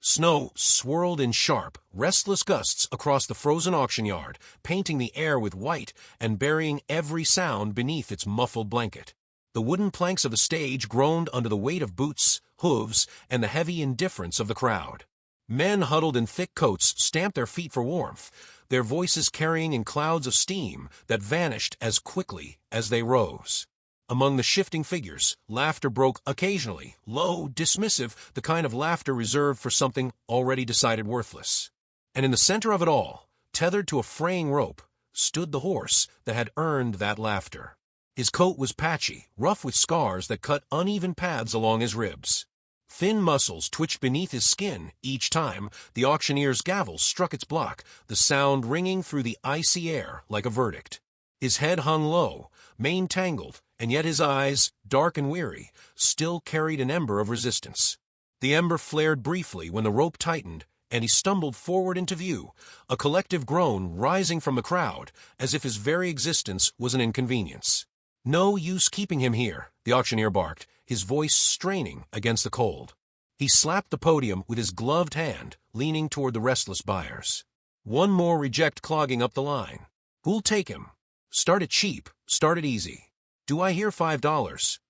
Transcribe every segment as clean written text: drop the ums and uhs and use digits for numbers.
Snow swirled in sharp, restless gusts across the frozen auction yard, painting the air with white and burying every sound beneath its muffled blanket. The wooden planks of the stage groaned under the weight of boots, hooves, and the heavy indifference of the crowd. Men huddled in thick coats stamped their feet for warmth, their voices carrying in clouds of steam that vanished as quickly as they rose. Among the shifting figures, laughter broke occasionally, low, dismissive, the kind of laughter reserved for something already decided worthless. And in the center of it all, tethered to a fraying rope, stood the horse that had earned that laughter. His coat was patchy, rough with scars that cut uneven paths along his ribs. Thin muscles twitched beneath his skin each time the auctioneer's gavel struck its block, the sound ringing through the icy air like a verdict. His head hung low, mane tangled, and yet his eyes, dark and weary, still carried an ember of resistance. The ember flared briefly when the rope tightened, and he stumbled forward into view, a collective groan rising from the crowd, as if his very existence was an inconvenience. "No use keeping him here," the auctioneer barked, his voice straining against the cold. He slapped the podium with his gloved hand, leaning toward the restless buyers. "One more reject clogging up the line. Who'll take him? Start it cheap, start it easy. Do I hear $5?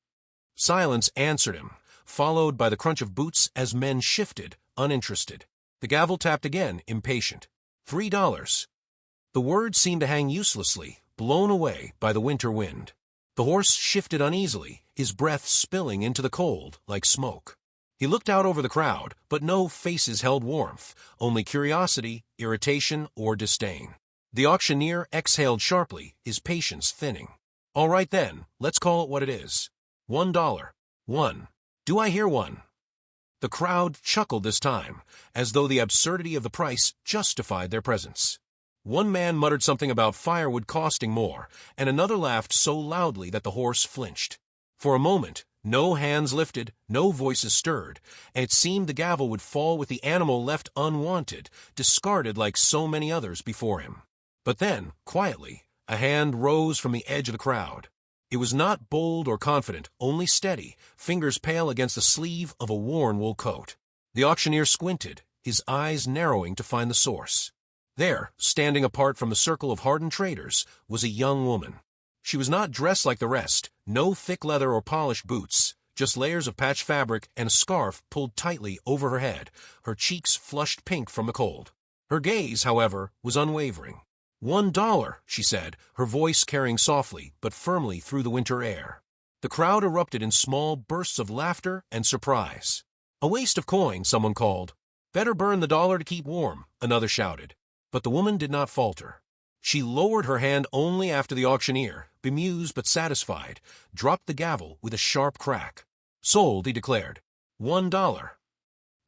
Silence answered him, followed by the crunch of boots as men shifted, uninterested. The gavel tapped again, impatient. $3. The words seemed to hang uselessly, blown away by the winter wind. The horse shifted uneasily, his breath spilling into the cold like smoke. He looked out over the crowd, but no faces held warmth, only curiosity, irritation, or disdain. The auctioneer exhaled sharply, his patience thinning. "All right then, let's call it what it is. $1. One. Do I hear one?" The crowd chuckled this time, as though the absurdity of the price justified their presence. One man muttered something about firewood costing more, and another laughed so loudly that the horse flinched. For a moment, no hands lifted, no voices stirred, and it seemed the gavel would fall with the animal left unwanted, discarded like so many others before him. But then, quietly, a hand rose from the edge of the crowd. It was not bold or confident, only steady, fingers pale against the sleeve of a worn wool coat. The auctioneer squinted, his eyes narrowing to find the source. There, standing apart from the circle of hardened traders, was a young woman. She was not dressed like the rest, no thick leather or polished boots, just layers of patched fabric and a scarf pulled tightly over her head, her cheeks flushed pink from the cold. Her gaze, however, was unwavering. $1, she said, her voice carrying softly but firmly through the winter air. The crowd erupted in small bursts of laughter and surprise. "A waste of coin," someone called. "Better burn the dollar to keep warm," another shouted. But the woman did not falter. She lowered her hand only after the auctioneer, bemused but satisfied, dropped the gavel with a sharp crack. "Sold," he declared. $1.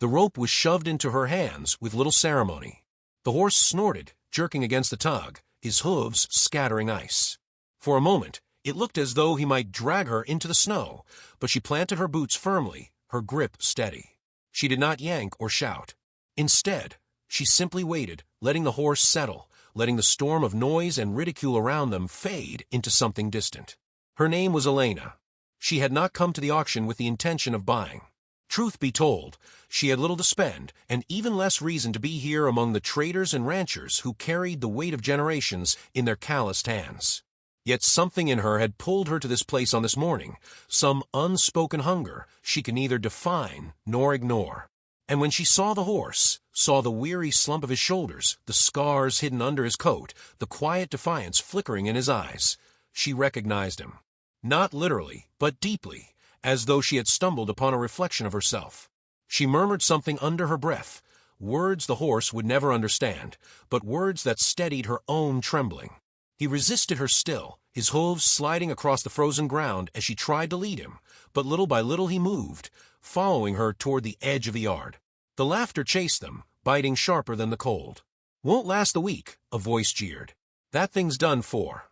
The rope was shoved into her hands with little ceremony. The horse snorted, jerking against the tug, his hooves scattering ice. For a moment, it looked as though he might drag her into the snow, but she planted her boots firmly, her grip steady. She did not yank or shout. Instead, she simply waited, letting the horse settle, letting the storm of noise and ridicule around them fade into something distant. Her name was Elena. She had not come to the auction with the intention of buying. Truth be told, she had little to spend, and even less reason to be here among the traders and ranchers who carried the weight of generations in their calloused hands. Yet something in her had pulled her to this place on this morning, some unspoken hunger she could neither define nor ignore. And when she saw the horse, saw the weary slump of his shoulders, the scars hidden under his coat, the quiet defiance flickering in his eyes, she recognized him. Not literally, but deeply, as though she had stumbled upon a reflection of herself. She murmured something under her breath, words the horse would never understand, but words that steadied her own trembling. He resisted her still, his hooves sliding across the frozen ground as she tried to lead him, but little by little he moved, following her toward the edge of the yard. The laughter chased them, biting sharper than the cold. "Won't last the week," a voice jeered. "That thing's done for."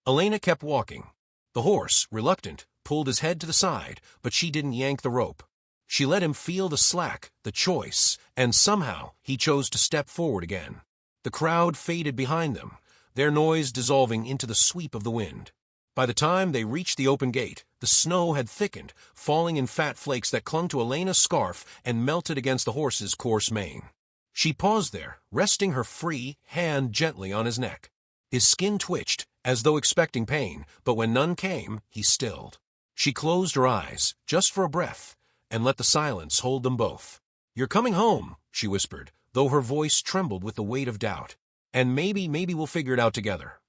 Elena kept walking. The horse, reluctant, pulled his head to the side, but she didn't yank the rope. She let him feel the slack, the choice, and somehow he chose to step forward again. The crowd faded behind them, their noise dissolving into the sweep of the wind. By the time they reached the open gate, the snow had thickened, falling in fat flakes that clung to Elena's scarf and melted against the horse's coarse mane. She paused there, resting her free hand gently on his neck. His skin twitched, as though expecting pain, but when none came, he stilled. She closed her eyes, just for a breath, and let the silence hold them both. "You're coming home," she whispered, though her voice trembled with the weight of doubt. "And maybe we'll figure it out together."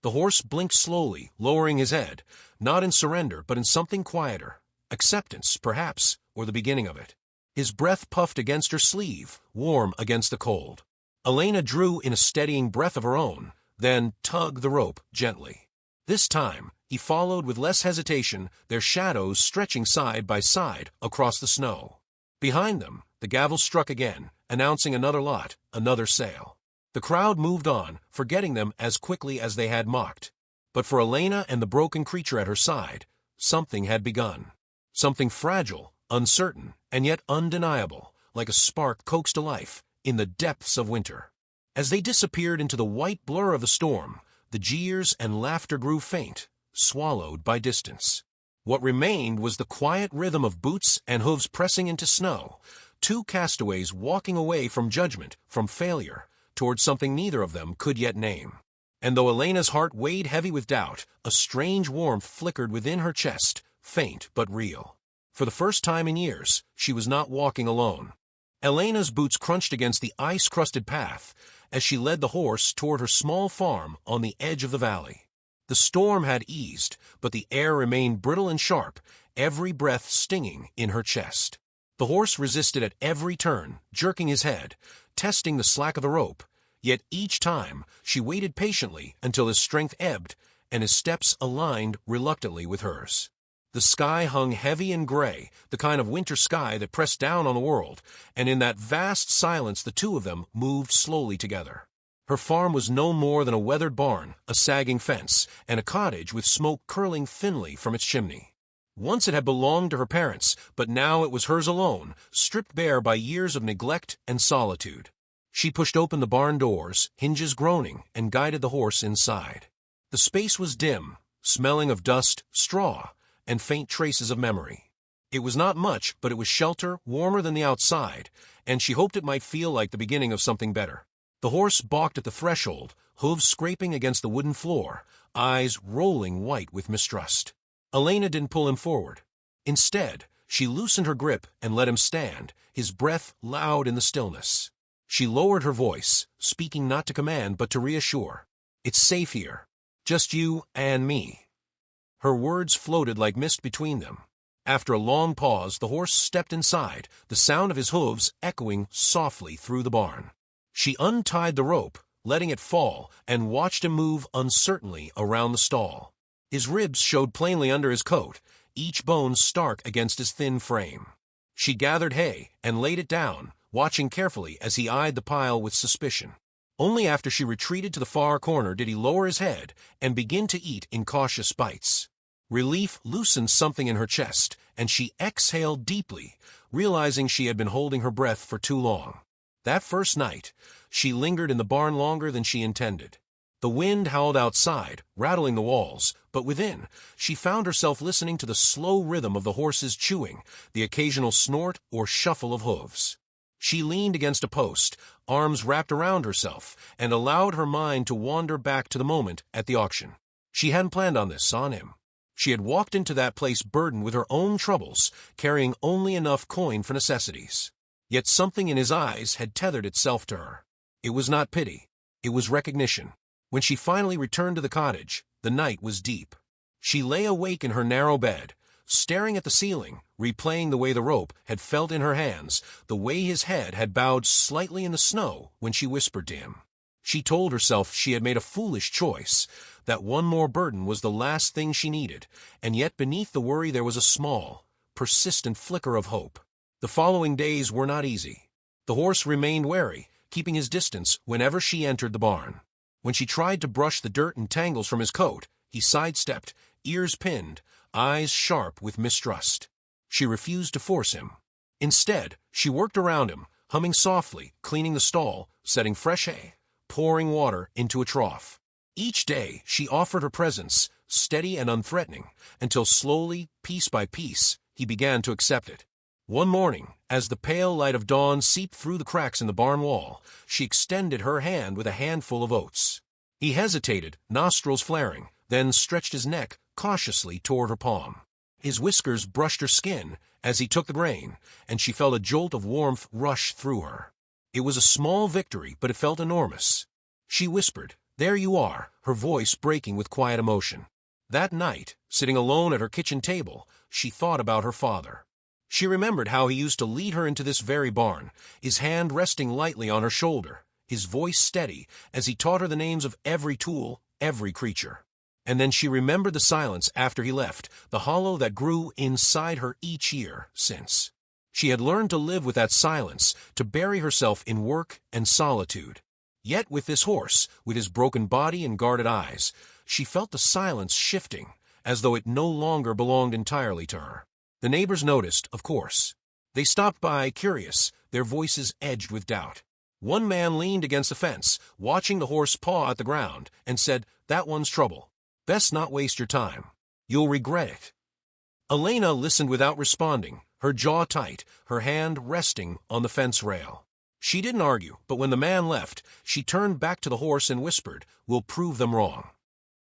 The horse blinked slowly, lowering his head, not in surrender, but in something quieter. Acceptance, perhaps, or the beginning of it. His breath puffed against her sleeve, warm against the cold. Elena drew in a steadying breath of her own, then tugged the rope gently. This time, he followed with less hesitation, their shadows stretching side by side across the snow. Behind them, the gavel struck again, announcing another lot, another sale. The crowd moved on, forgetting them as quickly as they had mocked. But for Elena and the broken creature at her side, something had begun. Something fragile, uncertain, and yet undeniable, like a spark coaxed to life in the depths of winter. As they disappeared into the white blur of the storm, the jeers and laughter grew faint, swallowed by distance. What remained was the quiet rhythm of boots and hooves pressing into snow, two castaways walking away from judgment, from failure, towards something neither of them could yet name. And though Elena's heart weighed heavy with doubt, a strange warmth flickered within her chest, faint but real. For the first time in years, she was not walking alone. Elena's boots crunched against the ice-crusted path as she led the horse toward her small farm on the edge of the valley. The storm had eased, but the air remained brittle and sharp, every breath stinging in her chest. The horse resisted at every turn, jerking his head, testing the slack of the rope, yet each time she waited patiently until his strength ebbed and his steps aligned reluctantly with hers. The sky hung heavy and gray, the kind of winter sky that pressed down on the world, and in that vast silence the two of them moved slowly together. Her farm was no more than a weathered barn, a sagging fence, and a cottage with smoke curling thinly from its chimney. Once it had belonged to her parents, but now it was hers alone, stripped bare by years of neglect and solitude. She pushed open the barn doors, hinges groaning, and guided the horse inside. The space was dim, smelling of dust, straw, and faint traces of memory. It was not much, but it was shelter, warmer than the outside, and she hoped it might feel like the beginning of something better. The horse balked at the threshold, hooves scraping against the wooden floor, eyes rolling white with mistrust. Elena didn't pull him forward. Instead, she loosened her grip and let him stand, his breath loud in the stillness. She lowered her voice, speaking not to command but to reassure. "It's safe here. Just you and me." Her words floated like mist between them. After a long pause, the horse stepped inside, the sound of his hooves echoing softly through the barn. She untied the rope, letting it fall, and watched him move uncertainly around the stall. His ribs showed plainly under his coat, each bone stark against his thin frame. She gathered hay and laid it down, watching carefully as he eyed the pile with suspicion. Only after she retreated to the far corner did he lower his head and begin to eat in cautious bites. Relief loosened something in her chest, and she exhaled deeply, realizing she had been holding her breath for too long. That first night, she lingered in the barn longer than she intended. The wind howled outside, rattling the walls, but within, she found herself listening to the slow rhythm of the horse's chewing, the occasional snort or shuffle of hooves. She leaned against a post, arms wrapped around herself, and allowed her mind to wander back to the moment at the auction. She hadn't planned on this, on him. She had walked into that place burdened with her own troubles, carrying only enough coin for necessities. Yet something in his eyes had tethered itself to her. It was not pity. It was recognition. When she finally returned to the cottage, the night was deep. She lay awake in her narrow bed, staring at the ceiling, replaying the way the rope had felt in her hands, the way his head had bowed slightly in the snow when she whispered to him. She told herself she had made a foolish choice, that one more burden was the last thing she needed, and yet beneath the worry there was a small, persistent flicker of hope. The following days were not easy. The horse remained wary, keeping his distance whenever she entered the barn. When she tried to brush the dirt and tangles from his coat, he sidestepped, ears pinned, eyes sharp with mistrust. She refused to force him. Instead, she worked around him, humming softly, cleaning the stall, setting fresh hay, pouring water into a trough. Each day, she offered her presence, steady and unthreatening, until slowly, piece by piece, he began to accept it. One morning, as the pale light of dawn seeped through the cracks in the barn wall, she extended her hand with a handful of oats. He hesitated, nostrils flaring, then stretched his neck cautiously toward her palm. His whiskers brushed her skin as he took the grain, and she felt a jolt of warmth rush through her. It was a small victory, but it felt enormous. She whispered, "There you are," her voice breaking with quiet emotion. That night, sitting alone at her kitchen table, she thought about her father. She remembered how he used to lead her into this very barn, his hand resting lightly on her shoulder, his voice steady as he taught her the names of every tool, every creature. And then she remembered the silence after he left, the hollow that grew inside her each year since. She had learned to live with that silence, to bury herself in work and solitude. Yet with this horse, with his broken body and guarded eyes, she felt the silence shifting, as though it no longer belonged entirely to her. The neighbors noticed, of course. They stopped by, curious, their voices edged with doubt. One man leaned against the fence, watching the horse paw at the ground, and said, "That one's trouble. Best not waste your time. You'll regret it." Elena listened without responding, her jaw tight, her hand resting on the fence rail. She didn't argue, but when the man left, she turned back to the horse and whispered, "We'll prove them wrong."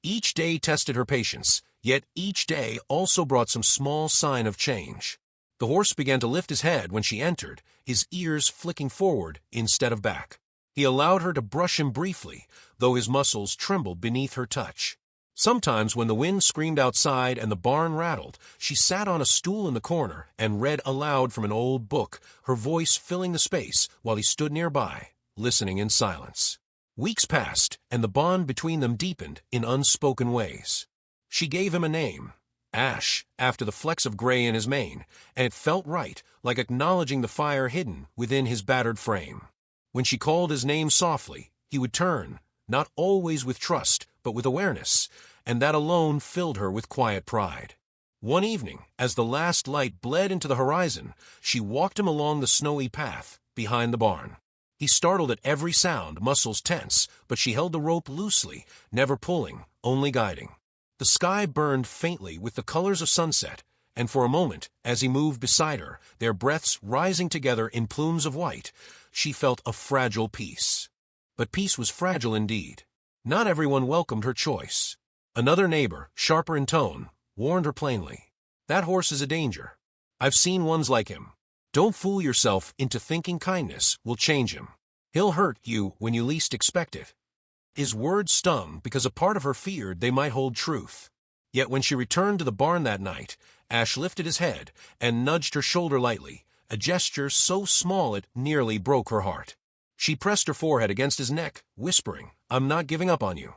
Each day tested her patience, yet each day also brought some small sign of change. The horse began to lift his head when she entered, his ears flicking forward instead of back. He allowed her to brush him briefly, though his muscles trembled beneath her touch. Sometimes when the wind screamed outside and the barn rattled, she sat on a stool in the corner and read aloud from an old book, her voice filling the space while he stood nearby, listening in silence. Weeks passed, and the bond between them deepened in unspoken ways. She gave him a name, Ash, after the flecks of gray in his mane, and it felt right, like acknowledging the fire hidden within his battered frame. When she called his name softly, he would turn, not always with trust, but with awareness, and that alone filled her with quiet pride. One evening, as the last light bled into the horizon, she walked him along the snowy path behind the barn. He startled at every sound, muscles tense, but she held the rope loosely, never pulling, only guiding. The sky burned faintly with the colors of sunset, and for a moment, as he moved beside her, their breaths rising together in plumes of white, she felt a fragile peace. But peace was fragile indeed. Not everyone welcomed her choice. Another neighbor, sharper in tone, warned her plainly. "That horse is a danger. I've seen ones like him. Don't fool yourself into thinking kindness will change him. He'll hurt you when you least expect it." His words stung because a part of her feared they might hold truth. Yet when she returned to the barn that night, Ash lifted his head and nudged her shoulder lightly, a gesture so small it nearly broke her heart. She pressed her forehead against his neck, whispering, "I'm not giving up on you."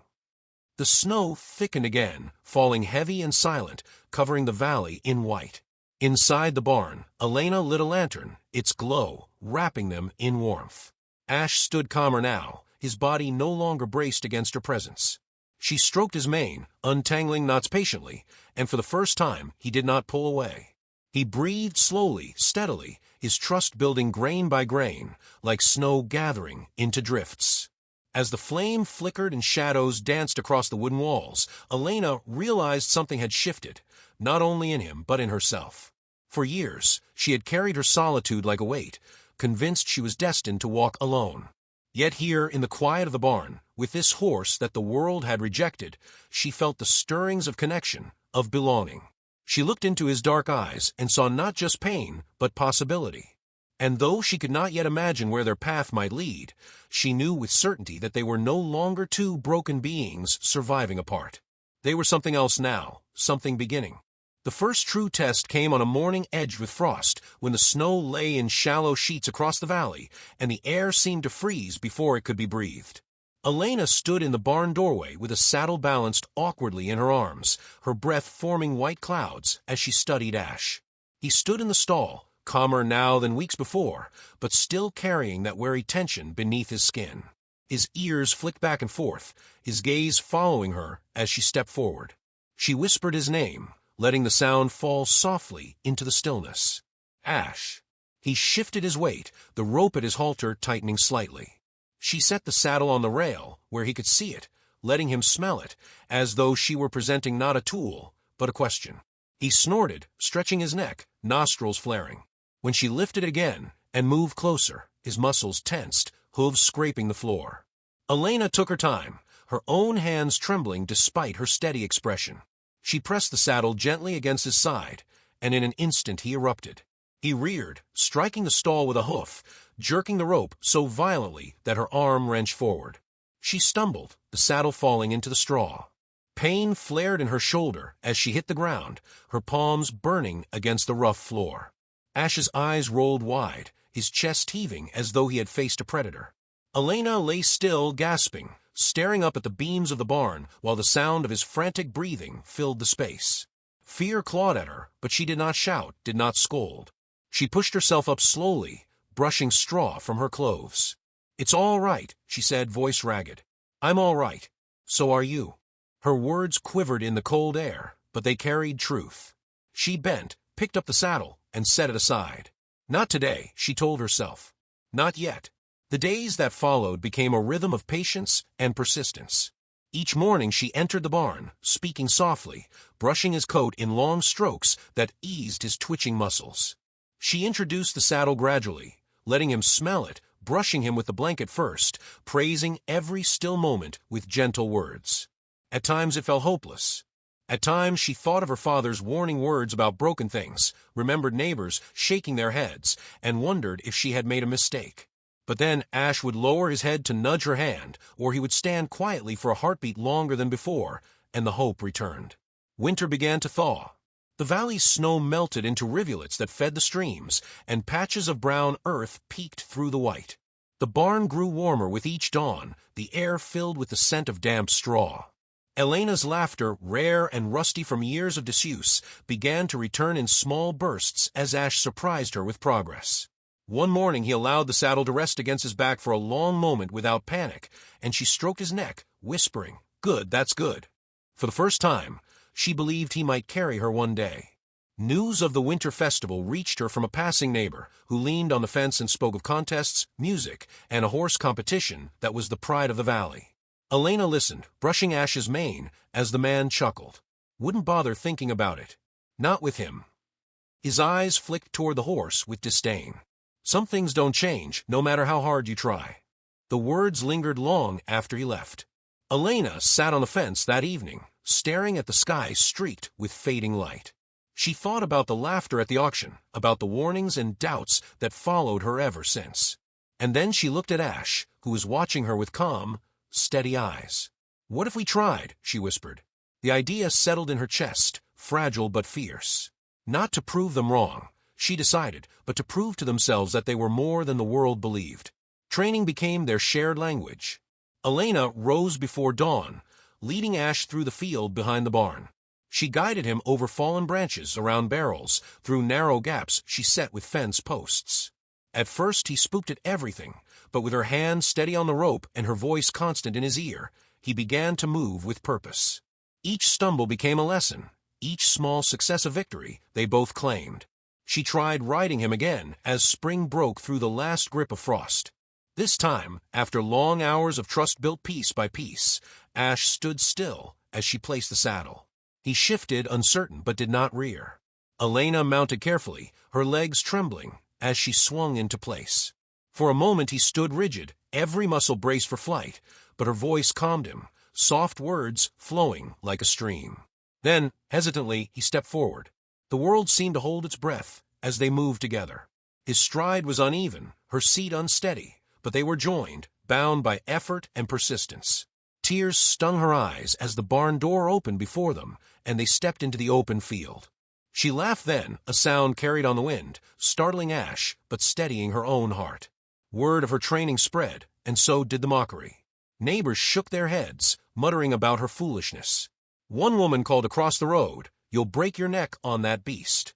The snow thickened again, falling heavy and silent, covering the valley in white. Inside the barn, Elena lit a lantern, its glow wrapping them in warmth. Ash stood calmer now, his body no longer braced against her presence. She stroked his mane, untangling knots patiently, and for the first time he did not pull away. He breathed slowly, steadily, his trust building grain by grain, like snow gathering into drifts. As the flame flickered and shadows danced across the wooden walls, Elena realized something had shifted, not only in him but in herself. For years, she had carried her solitude like a weight, convinced she was destined to walk alone. Yet here, in the quiet of the barn, with this horse that the world had rejected, she felt the stirrings of connection, of belonging. She looked into his dark eyes and saw not just pain, but possibility. And though she could not yet imagine where their path might lead, she knew with certainty that they were no longer two broken beings surviving apart. They were something else now, something beginning. The first true test came on a morning edged with frost, when the snow lay in shallow sheets across the valley, and the air seemed to freeze before it could be breathed. Elena stood in the barn doorway with a saddle balanced awkwardly in her arms, her breath forming white clouds as she studied Ash. He stood in the stall, calmer now than weeks before, but still carrying that wary tension beneath his skin. His ears flicked back and forth, his gaze following her as she stepped forward. She whispered his name, letting the sound fall softly into the stillness. Ash. He shifted his weight, the rope at his halter tightening slightly. She set the saddle on the rail, where he could see it, letting him smell it, as though she were presenting not a tool, but a question. He snorted, stretching his neck, nostrils flaring. When she lifted it again and moved closer, his muscles tensed, hooves scraping the floor. Elena took her time, her own hands trembling despite her steady expression. She pressed the saddle gently against his side, and in an instant he erupted. He reared, striking the stall with a hoof, jerking the rope so violently that her arm wrenched forward. She stumbled, the saddle falling into the straw. Pain flared in her shoulder as she hit the ground, her palms burning against the rough floor. Ash's eyes rolled wide, his chest heaving as though he had faced a predator. Elena lay still, gasping, staring up at the beams of the barn while the sound of his frantic breathing filled the space. Fear clawed at her, but she did not shout, did not scold. She pushed herself up slowly, brushing straw from her clothes. "It's all right," she said, voice ragged. "I'm all right. So are you." Her words quivered in the cold air, but they carried truth. She bent, picked up the saddle, and set it aside. Not today, she told herself. Not yet. The days that followed became a rhythm of patience and persistence. Each morning she entered the barn, speaking softly, brushing his coat in long strokes that eased his twitching muscles. She introduced the saddle gradually, letting him smell it, brushing him with the blanket first, praising every still moment with gentle words. At times it felt hopeless. At times she thought of her father's warning words about broken things, remembered neighbors shaking their heads, and wondered if she had made a mistake. But then Ash would lower his head to nudge her hand, or he would stand quietly for a heartbeat longer than before, and the hope returned. Winter began to thaw. The valley's snow melted into rivulets that fed the streams, and patches of brown earth peeked through the white. The barn grew warmer with each dawn, the air filled with the scent of damp straw. Elena's laughter, rare and rusty from years of disuse, began to return in small bursts as Ash surprised her with progress. One morning he allowed the saddle to rest against his back for a long moment without panic, and she stroked his neck, whispering, "Good, that's good." For the first time, she believed he might carry her one day. News of the winter festival reached her from a passing neighbor, who leaned on the fence and spoke of contests, music, and a horse competition that was the pride of the valley. Elena listened, brushing Ash's mane, as the man chuckled. Wouldn't bother thinking about it. Not with him. His eyes flicked toward the horse with disdain. Some things don't change, no matter how hard you try. The words lingered long after he left. Elena sat on the fence that evening, staring at the sky streaked with fading light. She thought about the laughter at the auction, about the warnings and doubts that followed her ever since. And then she looked at Ash, who was watching her with calm, steady eyes. "What if we tried?" she whispered. The idea settled in her chest, fragile but fierce. Not to prove them wrong, she decided, but to prove to themselves that they were more than the world believed. Training became their shared language. Elena rose before dawn, leading Ash through the field behind the barn. She guided him over fallen branches, around barrels, through narrow gaps she set with fence posts. At first he spooked at everything, but with her hand steady on the rope and her voice constant in his ear, he began to move with purpose. Each stumble became a lesson, each small success a victory, they both claimed. She tried riding him again as spring broke through the last grip of frost. This time, after long hours of trust built piece by piece, Ash stood still as she placed the saddle. He shifted, uncertain, but did not rear. Elena mounted carefully, her legs trembling, as she swung into place. For a moment he stood rigid, every muscle braced for flight, but her voice calmed him, soft words flowing like a stream. Then, hesitantly, he stepped forward. The world seemed to hold its breath as they moved together. His stride was uneven, her seat unsteady, but they were joined, bound by effort and persistence. Tears stung her eyes as the barn door opened before them, and they stepped into the open field. She laughed then, a sound carried on the wind, startling Ash, but steadying her own heart. Word of her training spread, and so did the mockery. Neighbors shook their heads, muttering about her foolishness. One woman called across the road, "You'll break your neck on that beast."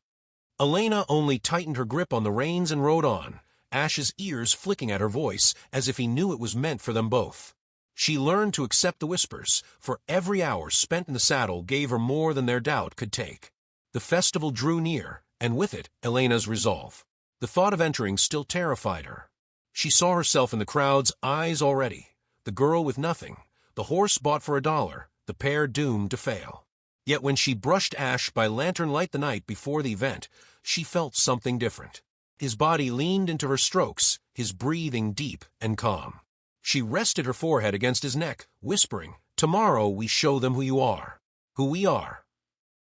Elena only tightened her grip on the reins and rode on, Ash's ears flicking at her voice as if he knew it was meant for them both. She learned to accept the whispers, for every hour spent in the saddle gave her more than their doubt could take. The festival drew near, and with it, Elena's resolve. The thought of entering still terrified her. She saw herself in the crowd's eyes already, the girl with nothing, the horse bought for $1, the pair doomed to fail. Yet when she brushed Ash by lantern light the night before the event, she felt something different. His body leaned into her strokes, his breathing deep and calm. She rested her forehead against his neck, whispering, "Tomorrow we show them who you are. Who we are."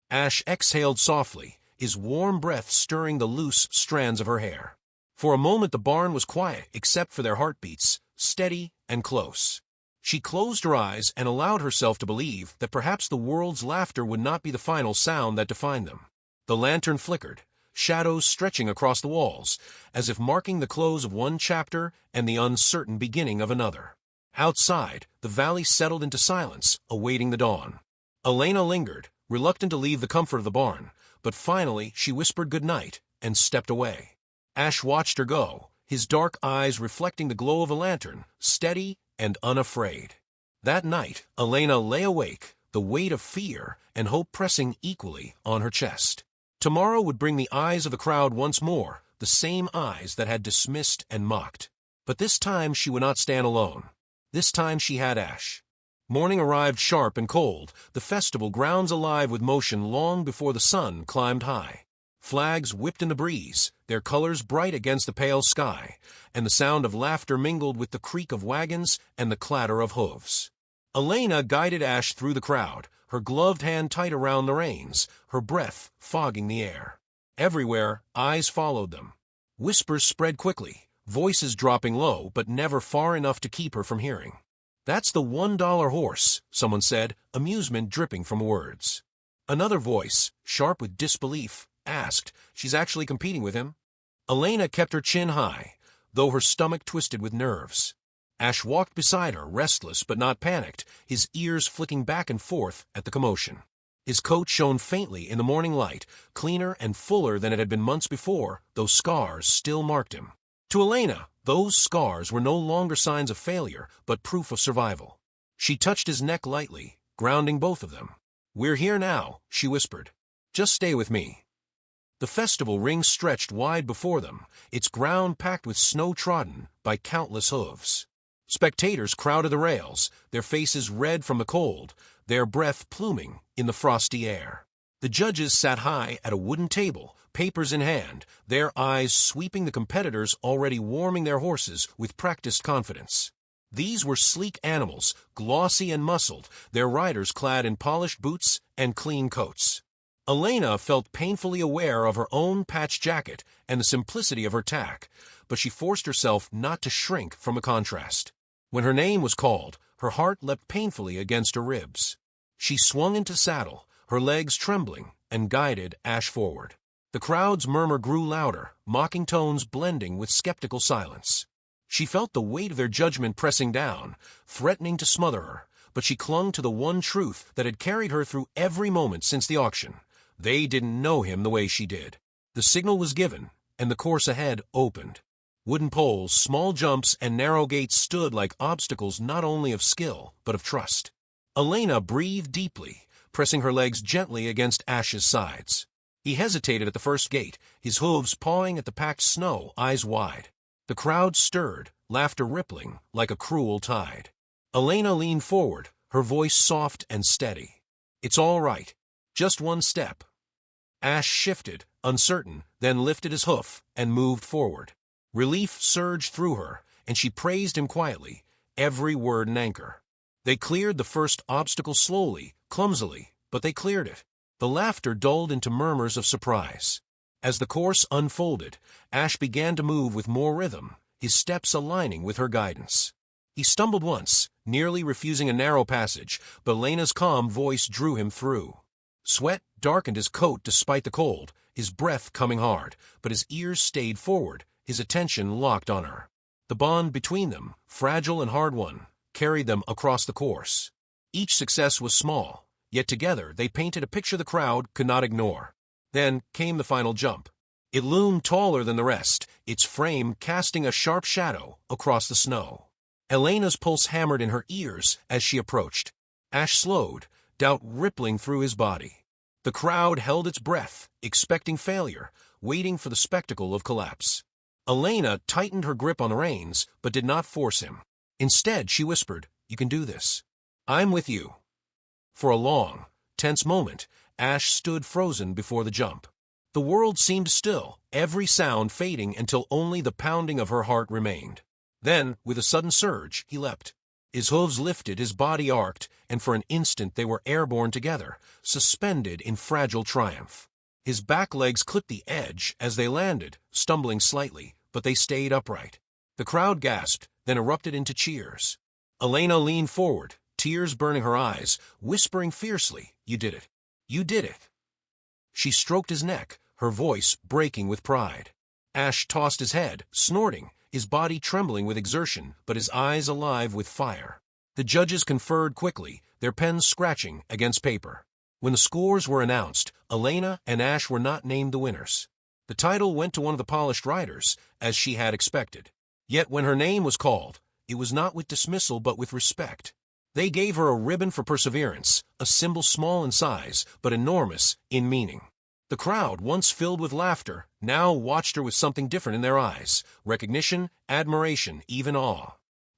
Ash exhaled softly, his warm breath stirring the loose strands of her hair. For a moment the barn was quiet except for their heartbeats, steady and close. She closed her eyes and allowed herself to believe that perhaps the world's laughter would not be the final sound that defined them. The lantern flickered, shadows stretching across the walls, as if marking the close of one chapter and the uncertain beginning of another. Outside, the valley settled into silence, awaiting the dawn. Elena lingered, reluctant to leave the comfort of the barn, but finally she whispered good night and stepped away. Ash watched her go, his dark eyes reflecting the glow of a lantern, steady and unafraid. That night, Elena lay awake, the weight of fear and hope pressing equally on her chest. Tomorrow would bring the eyes of the crowd once more, the same eyes that had dismissed and mocked. But this time she would not stand alone. This time she had Ash. Morning arrived sharp and cold, the festival grounds alive with motion long before the sun climbed high. Flags whipped in the breeze, their colors bright against the pale sky, and the sound of laughter mingled with the creak of wagons and the clatter of hooves. Elena guided Ash through the crowd, her gloved hand tight around the reins, her breath fogging the air. Everywhere, eyes followed them. Whispers spread quickly, voices dropping low but never far enough to keep her from hearing. "That's the $1 horse," someone said, amusement dripping from words. Another voice, sharp with disbelief, asked, "She's actually competing with him?" Elena kept her chin high, though her stomach twisted with nerves. Ash walked beside her, restless but not panicked, his ears flicking back and forth at the commotion. His coat shone faintly in the morning light, cleaner and fuller than it had been months before, though scars still marked him. To Elena, those scars were no longer signs of failure, but proof of survival. She touched his neck lightly, grounding both of them. "We're here now," she whispered. "Just stay with me." The festival ring stretched wide before them, its ground packed with snow trodden by countless hooves. Spectators crowded the rails, their faces red from the cold, their breath pluming in the frosty air. The judges sat high at a wooden table, papers in hand, their eyes sweeping the competitors already warming their horses with practiced confidence. These were sleek animals, glossy and muscled, their riders clad in polished boots and clean coats. Elena felt painfully aware of her own patched jacket and the simplicity of her tack, but she forced herself not to shrink from a contrast. When her name was called, her heart leapt painfully against her ribs. She swung into saddle, her legs trembling, and guided Ash forward. The crowd's murmur grew louder, mocking tones blending with skeptical silence. She felt the weight of their judgment pressing down, threatening to smother her, but she clung to the one truth that had carried her through every moment since the auction. They didn't know him the way she did. The signal was given, and the course ahead opened. Wooden poles, small jumps, and narrow gates stood like obstacles not only of skill, but of trust. Elena breathed deeply, pressing her legs gently against Ash's sides. He hesitated at the first gate, his hooves pawing at the packed snow, eyes wide. The crowd stirred, laughter rippling like a cruel tide. Elena leaned forward, her voice soft and steady. "It's all right. Just one step." Ash shifted, uncertain, then lifted his hoof and moved forward. Relief surged through her, and she praised him quietly, every word an anchor. They cleared the first obstacle slowly, clumsily, but they cleared it. The laughter dulled into murmurs of surprise. As the course unfolded, Ash began to move with more rhythm, his steps aligning with her guidance. He stumbled once, nearly refusing a narrow passage, but Elena's calm voice drew him through. Sweat darkened his coat despite the cold, his breath coming hard, but his ears stayed forward, his attention locked on her. The bond between them, fragile and hard-won, carried them across the course. Each success was small, yet together they painted a picture the crowd could not ignore. Then came the final jump. It loomed taller than the rest, its frame casting a sharp shadow across the snow. Elena's pulse hammered in her ears as she approached. Ash slowed, doubt rippling through his body. The crowd held its breath, expecting failure, waiting for the spectacle of collapse. Elena tightened her grip on the reins, but did not force him. Instead, she whispered, "You can do this." I'm with you. For a long, tense moment, Ash stood frozen before the jump. The world seemed still, every sound fading until only the pounding of her heart remained. Then, with a sudden surge, he leapt. His hooves lifted, his body arced, and for an instant they were airborne together, suspended in fragile triumph. His back legs clipped the edge as they landed, stumbling slightly, but they stayed upright. The crowd gasped, then erupted into cheers. Elena leaned forward, tears burning her eyes, whispering fiercely, "You did it. You did it." She stroked his neck, her voice breaking with pride. Ash tossed his head, snorting, his body trembling with exertion, but his eyes alive with fire. The judges conferred quickly, their pens scratching against paper. When the scores were announced, Elena and Ash were not named the winners. The title went to one of the polished riders, as she had expected. Yet when her name was called, it was not with dismissal but with respect. They gave her a ribbon for perseverance, a symbol small in size, but enormous in meaning. The crowd, once filled with laughter, now watched her with something different in their eyes, recognition, admiration, even awe.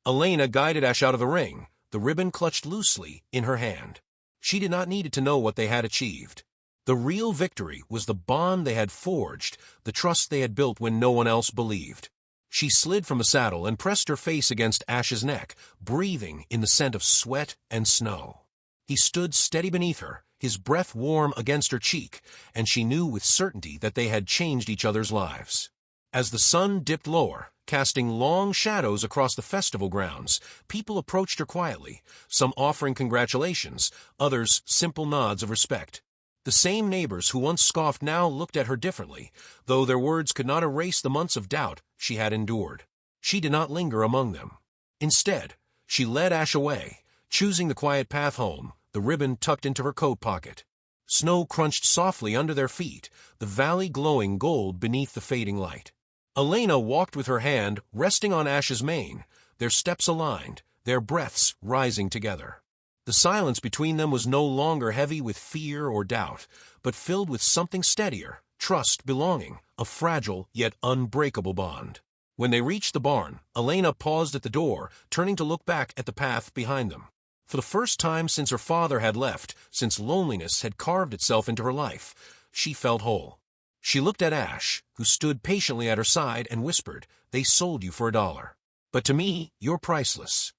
Elena guided Ash out of the ring, the ribbon clutched loosely in her hand. She did not need it to know what they had achieved. The real victory was the bond they had forged, the trust they had built when no one else believed. She slid from the saddle and pressed her face against Ash's neck, breathing in the scent of sweat and snow. He stood steady beneath her, his breath warm against her cheek, and she knew with certainty that they had changed each other's lives. As the sun dipped lower, casting long shadows across the festival grounds, people approached her quietly, some offering congratulations, others simple nods of respect. The same neighbors who once scoffed now looked at her differently, though their words could not erase the months of doubt she had endured. She did not linger among them. Instead, she led Ash away, choosing the quiet path home, the ribbon tucked into her coat pocket. Snow crunched softly under their feet, the valley glowing gold beneath the fading light. Elena walked with her hand resting on Ash's mane, their steps aligned, their breaths rising together. The silence between them was no longer heavy with fear or doubt, but filled with something steadier, trust, belonging, a fragile yet unbreakable bond. When they reached the barn, Elena paused at the door, turning to look back at the path behind them. For the first time since her father had left, since loneliness had carved itself into her life, she felt whole. She looked at Ash, who stood patiently at her side, and whispered, "They sold you for $1. But to me, you're priceless."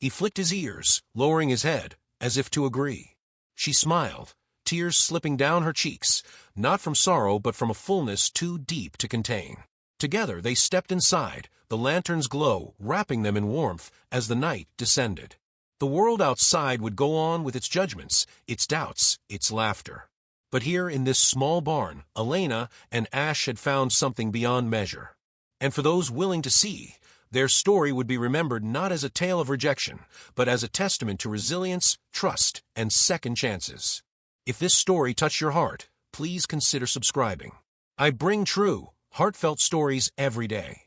He flicked his ears, lowering his head, as if to agree. She smiled, tears slipping down her cheeks, not from sorrow but from a fullness too deep to contain. Together they stepped inside, the lantern's glow wrapping them in warmth as the night descended. The world outside would go on with its judgments, its doubts, its laughter. But here in this small barn, Elena and Ash had found something beyond measure. And for those willing to see, their story would be remembered not as a tale of rejection, but as a testament to resilience, trust, and second chances. If this story touched your heart, please consider subscribing. I bring true, heartfelt stories every day.